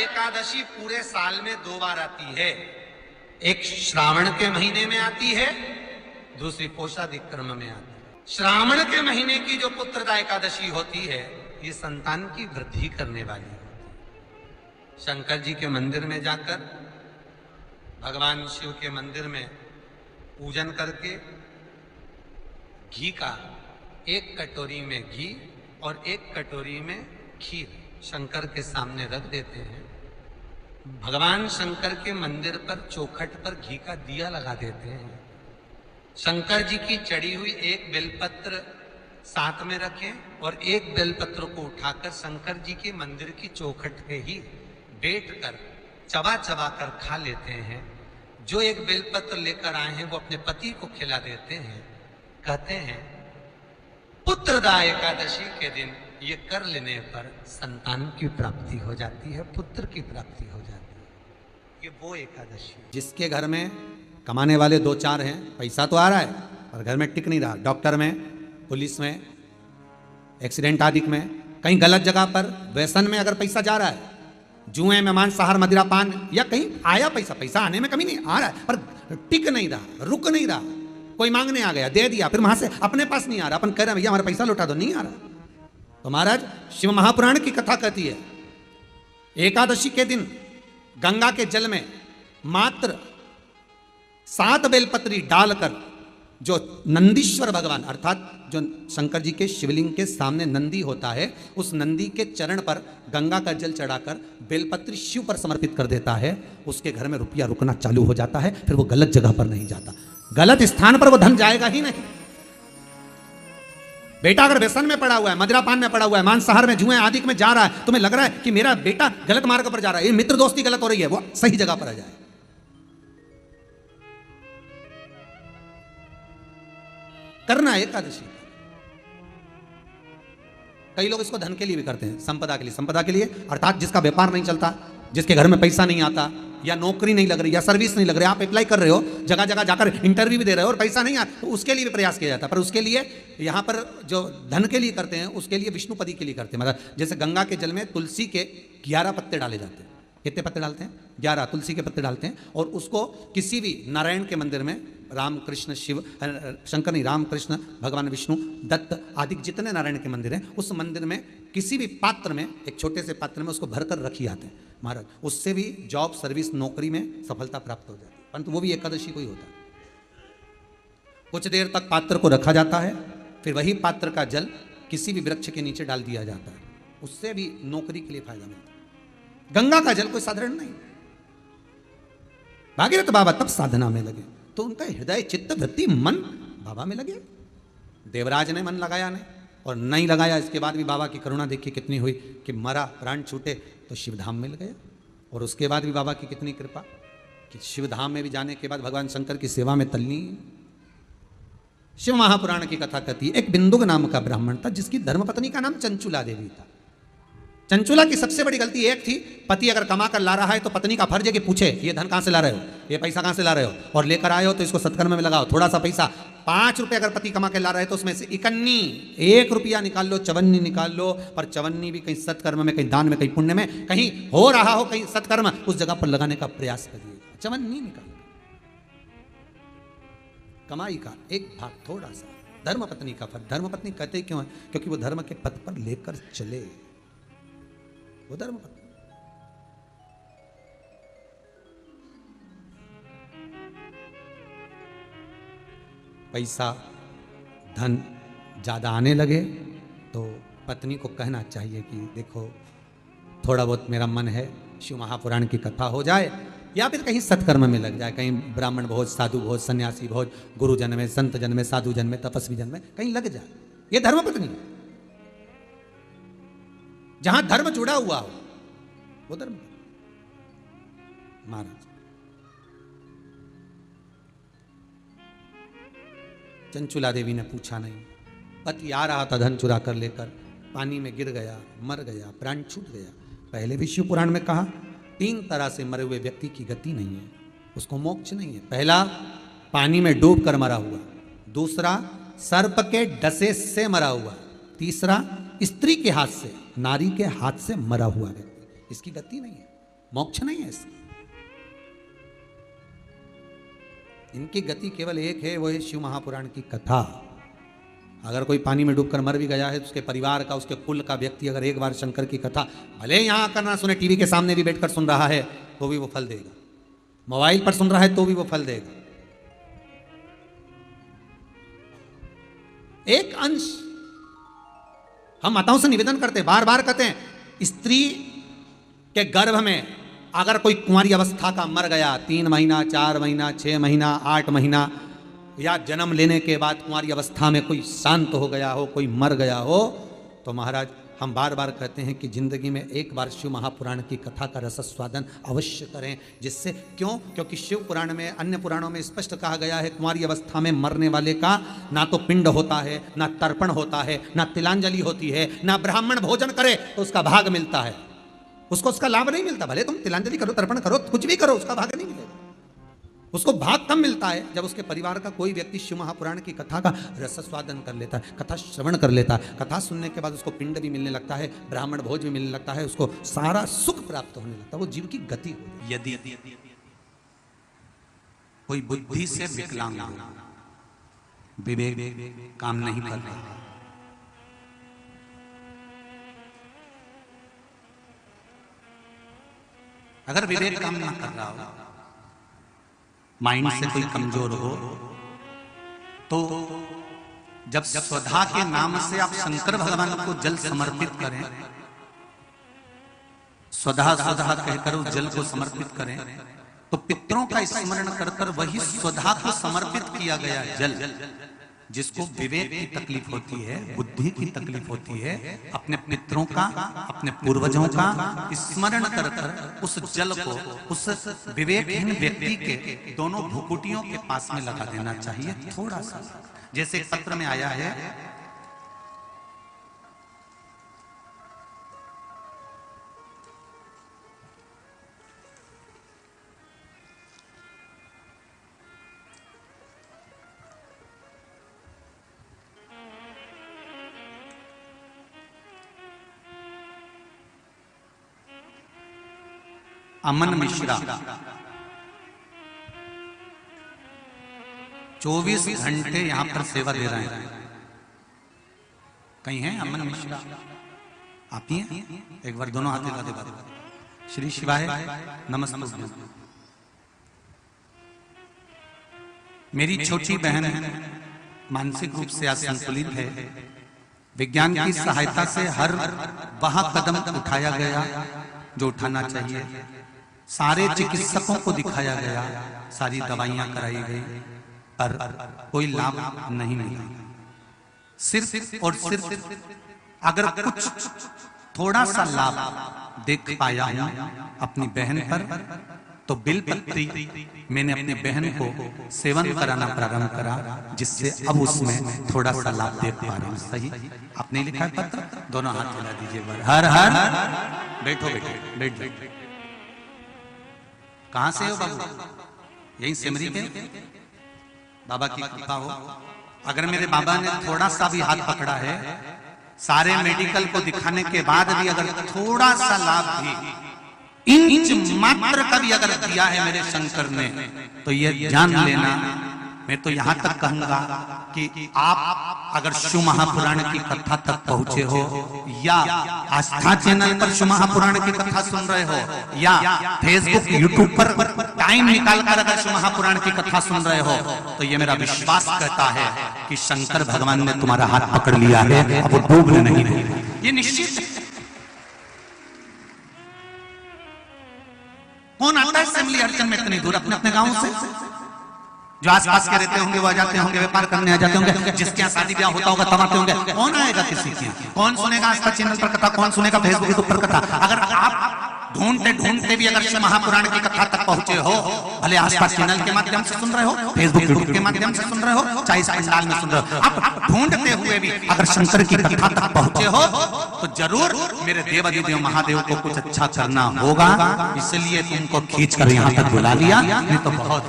एकादशी पूरे साल में 2 बार आती है। एक श्रावण के महीने में आती है, दूसरी पोषाधिक क्रम में आती है। श्रावण के महीने की जो पुत्रदा एकादशी होती है, ये संतान की वृद्धि करने वाली होती है। शंकर जी के मंदिर में जाकर, भगवान शिव के मंदिर में पूजन करके घी का 1 कटोरी में घी और 1 कटोरी में खीर शंकर के सामने रख देते हैं। भगवान शंकर के मंदिर पर चौखट पर घी का दिया लगा देते हैं। शंकर जी की चढ़ी हुई 1 बेलपत्र साथ में रखें और 1 बेलपत्र को उठाकर शंकर जी के मंदिर की चौखट पे ही बैठ कर चबा चबा कर खा लेते हैं। जो 1 बेलपत्र लेकर आए हैं वो अपने पति को खिला देते हैं। कहते हैं पुत्रदा एकादशी के दिन ये कर लेने पर संतान की प्राप्ति हो जाती है, पुत्र की प्राप्ति हो जाती है। ये वो एकादशी है। जिसके घर में कमाने वाले 2-4 हैं, पैसा तो आ रहा है पर घर में टिक नहीं रहा, डॉक्टर में, पुलिस में, एक्सीडेंट आदि में, कहीं गलत जगह पर व्यसन में अगर पैसा जा रहा है, जुए में, मांसाहार, मदिरा पान, या कहीं आया पैसा आने में कमी नहीं, आ रहा है पर टिक नहीं रहा, रुक नहीं रहा। कोई मांगने आ गया, दे दिया, फिर वहां से अपने पास नहीं आ रहा, अपन कह रहे हैं भैया हमारा पैसा लौटा दो, नहीं आ रहा। तो महाराज शिव महापुराण की कथा कहती है एकादशी के दिन गंगा के जल में मात्र 7 बेलपत्री डालकर जो नंदीश्वर भगवान अर्थात जो शंकर जी के शिवलिंग के सामने नंदी होता है, उस नंदी के चरण पर गंगा का जल चढ़ाकर बेलपत्री शिव पर समर्पित कर देता है, उसके घर में रुपया रुकना चालू हो जाता है। फिर वो गलत जगह पर नहीं जाता, गलत स्थान पर वो धन जाएगा ही नहीं। बेटा अगर व्यसन में पड़ा हुआ है, मदिरापान में पड़ा हुआ है, मांसाहार में, जुए आदि में जा रहा है, तुम्हें लग रहा है कि मेरा बेटा गलत मार्ग पर जा रहा है, ये मित्र दोस्ती गलत हो रही है, वो सही जगह पर आ जाए। करना एकादशी। कई लोग इसको धन के लिए भी करते हैं, संपदा के लिए। संपदा के लिए अर्थात जिसका व्यापार नहीं चलता, जिसके घर में पैसा नहीं आता, या नौकरी नहीं लग रही, या सर्विस नहीं लग रही, आप अप्लाई कर रहे हो, जगह जगह जाकर इंटरव्यू भी दे रहे हो और पैसा नहीं आता, तो उसके लिए भी प्रयास किया जाता है। पर उसके लिए यहाँ पर जो धन के लिए करते हैं, उसके लिए विष्णुपदी के लिए करते हैं। मतलब जैसे गंगा के जल में तुलसी के 11 पत्ते डाले जाते हैं। कितने पत्ते डालते हैं? 11 तुलसी के पत्ते डालते हैं, और उसको किसी भी नारायण के मंदिर में, राम कृष्ण शिव, शंकर नहीं, राम कृष्ण, भगवान विष्णु, दत्त आदि जितने नारायण के मंदिर हैं, उस मंदिर में किसी भी पात्र में, एक छोटे से पात्र में उसको भरकर रखी जाते हैं महाराज। उससे भी जॉब, सर्विस, नौकरी में सफलता प्राप्त हो जाती है। परंतु वो भी एकादशी को ही होता है। कुछ देर तक पात्र को रखा जाता है, फिर वही पात्र का जल किसी भी वृक्ष के नीचे डाल दिया जाता है, उससे भी नौकरी के लिए फायदा मिलता है। गंगा का जल कोई साधारण नहीं। भागीरथ बाबा तब साधना में लगे तो उनका हृदय, चित्त, वृत्ति, मन बाबा में लगे। देवराज ने मन लगाया नहीं, और नहीं लगाया, इसके बाद भी बाबा की करुणा देखिए कितनी हुई कि मरा, प्राण छूटे तो शिवधाम मिल गया। और उसके बाद भी बाबा की कितनी कृपा कि शिवधाम में भी जाने के बाद भगवान शंकर की सेवा में तल्लीन। शिव महापुराण की कथा कहती है, एक बिंदुक नाम का ब्राह्मण था जिसकी धर्मपत्नी का नाम चंचुला देवी था। चंचुला की सबसे बड़ी गलती एक थी, पति अगर कमा कर ला रहा है तो पत्नी का फर्ज है कि पूछे ये धन कहां से ला रहे हो, ये पैसा कहां से ला रहे हो, और लेकर आए हो तो इसको सत्कर्म में लगाओ। थोड़ा सा पैसा, 5 रुपए अगर पति कमा के ला रहे हैं तो उसमें से 1 रुपया निकाल लो, 54 निकाल लो। पर 54 भी कहीं सत्कर्म में, कहीं दान में, कहीं पुण्य में, कहीं हो रहा हो, कहीं सत्कर्म, उस जगह पर लगाने का प्रयास करिएगा। 54 निकाल, कमाई का एक भाग थोड़ा सा धर्मपत्नी का फर्ज। धर्मपत्नी कहते क्यों है? क्योंकि वो धर्म के पथ पर लेकर चले, वो धर्मपत्नी। पैसा, धन ज़्यादा आने लगे तो पत्नी को कहना चाहिए कि देखो थोड़ा बहुत मेरा मन है, शिव महापुराण की कथा हो जाए, या फिर कहीं सत्कर्म में लग जाए, कहीं ब्राह्मण भोज, साधु भोज, सन्यासी भोज, गुरुजन में, संत जन में, साधु जन में, तपस्वी जन में कहीं लग जाए। ये धर्मपत्नी है। जहां धर्म जुड़ा हुआ हो वो धर्म। महाराज चंचुला देवी ने पूछा नहीं, पति आ रहा था धन चुरा कर लेकर, पानी में गिर गया, मर गया, प्राण छूट गया। पहले भी शिव पुराण में कहा 3 तरह से मरे हुए व्यक्ति की गति नहीं है, उसको मोक्ष नहीं है। पहला पानी में डूब कर मरा हुआ, दूसरा सर्प के डसे से मरा हुआ, तीसरा स्त्री के हाथ से, नारी के हाथ से मरा हुआ व्यक्ति, इसकी गति नहीं है। मोक्ष नहीं है इसका। इनकी गति केवल एक है, वो है शिव महापुराण की कथा। अगर कोई पानी में डूबकर मर भी गया है तो उसके परिवार का, उसके कुल का व्यक्ति अगर एक बार शंकर की कथा भले यहां आकर ना सुने, टीवी के सामने भी बैठकर सुन रहा है तो भी वो फल देगा, मोबाइल पर सुन रहा है तो भी वो फल देगा। एक अंश हम माताओं से निवेदन करते, बार बार कहते हैं, स्त्री के गर्भ में अगर कोई कुंवारी अवस्था का मर गया, 3 महीना, 4 महीना, 6 महीना, 8 महीना, या जन्म लेने के बाद कुंवारी अवस्था में कोई शांत हो गया हो, कोई मर गया हो, तो महाराज हम बार बार कहते हैं कि जिंदगी में एक बार शिव महापुराण की कथा का रसस्वादन अवश्य करें। जिससे क्यों? क्योंकि शिव पुराण में, अन्य पुराणों में स्पष्ट कहा गया है, कुंवारी अवस्था में मरने वाले का ना तो पिंड होता है, ना तर्पण होता है, ना तिलांजलि होती है, ना ब्राह्मण भोजन करे तो उसका भाग मिलता है, उसको उसका लाभ नहीं मिलता। भले तुम तिलांजलि करो, तर्पण करो, कुछ भी करो, उसका भाग नहीं मिलेगा। उसको भाग कम मिलता है जब उसके परिवार का कोई व्यक्ति शिव महापुराण की कथा का रसस्वादन कर लेता है, कथा श्रवण कर लेता है। कथा सुनने के बाद उसको पिंड भी मिलने लगता है, ब्राह्मण भोज भी मिलने लगता है, उसको सारा सुख प्राप्त होने लगता है, वो जीव की गति हो। यदि कोई बुद्धि से विकलांग हो, विवेक काम नहीं कर रहा, अगर विवेक काम ना कर रहा हो, माइंड से कोई कमजोर हो, तो जब स्वधा के नाम से आप शंकर भगवान को जल समर्पित करें, स्वधा स्वधा कहकर उस जल को समर्पित करें, तो पितरों का स्मरण कर कर वही स्वधा को समर्पित किया गया जल, जिसको विवेक की तकलीफ होती है, बुद्धि की तकलीफ होती है, अपने पितरों का, अपने पूर्वजों का स्मरण कर कर उस जल को उस विवेकहीन व्यक्ति के दोनों भुकुटियों के पास में लगा देना चाहिए, थोड़ा सा। जैसे एक पत्र में आया है, अमन मिश्रा 24 घंटे यहां पर सेवा दे रहे हैं। कहीं हैं अमन मिश्रा? आप ही हैं? एक बार दोनों हाथ हिला दे। श्री शिवाय नमस्ते। मेरी छोटी बहन मानसिक रूप से असंतुलित है। विज्ञान की सहायता से हर वह कदम उठाया गया जो उठाना चाहिए, सारे चिकित्सकों को दिखाया गया, सारी दवाइयां कराई गई, पर कोई लाभ नहीं मिला। सिर्फ और सिर्फ अगर कुछ थोड़ा सा लाभ देख पाया हूं अपनी बहन पर, तो बिलपत्री मैंने अपनी बहन को सेवन कराना प्रारंभ करा, जिससे अब उसमें थोड़ा सा लाभ देख पा रहा हूं। सही आपने लिखा है पत्र? दोनों हाथ मिला दीजिए। हर हर बैठो बैठो बैठ बैठ। कहां से हो बाबू? यही सिमरी के? बाबा की कृपा हो। अगर मेरे बाबा ने थोड़ा सा भी हाथ पकड़ा है, सारे मेडिकल को दिखाने के बाद भी अगर थोड़ा सा लाभ भी, इंच मात्र का भी अगर दिया है मेरे शंकर ने, तो ये जान लेना, मैं तो यहां तक कहूंगा कि आप अगर शिव महापुराण की कथा तक पहुंचे हो, या आस्था चैनल पर शिव महापुराण की कथा सुन रहे हो, या फेसबुक यूट्यूब पर टाइम निकालकर अगर शिव महापुराण की कथा सुन रहे हो, तो ये मेरा विश्वास कहता है कि शंकर भगवान ने तुम्हारा हाथ पकड़ लिया है, अब वो डूबने नहीं देंगे, ये निश्चित है। कौन आता है सिमली अर्चन में इतनी दूर अपने अपने गांव से? जो आसपास के रहते होंगे वो आ जाते होंगे, व्यापार करने आ जाते होंगे, जिसके यहाँ शादी ब्याह होता होगा तब आते होंगे। कौन आएगा किसी के? कौन सुनेगा आस्था चैनल पर कथा? कौन सुनेगा फेसबुक यूट्यूब पर कथा? अगर आप ढूंढते ढूंढते भी अगर महापुराण की कथा तक पहुंचे हो, भले आस्था चैनल के माध्यम से सुन रहे हो, फेसबुक यूट्यूब के माध्यम से सुन रहे हो, चाहे इस पंडाल में सुन रहे हो, आप ढूंढते हुए भी अगर शंकर की कथा तक पहुंचे हो, तो जरूर मेरे देवाधिदेव महादेव को कुछ अच्छा करना होगा। इसलिए तुमको खींच कर यहाँ तक बुला लिया, नहीं तो बहुत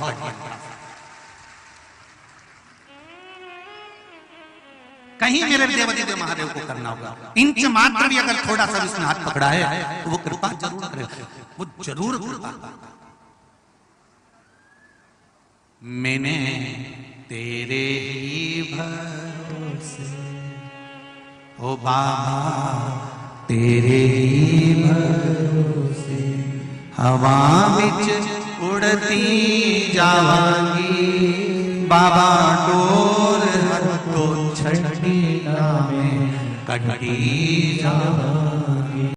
कहीं मेरे देवादिदेव महादेव को करना होगा। इंच मात्र भी अगर थोड़ा सा उसने हाथ पकड़ा है तो वो कृपा जरूर करेगा, वो जरूर कृपा करेगा। मैंने तेरे ही भरोसे ओ बाबा तेरे ही भरोसे हवा बिच उड़ती जावांगी बाबा डोर तो छठी में कटी जावांगी।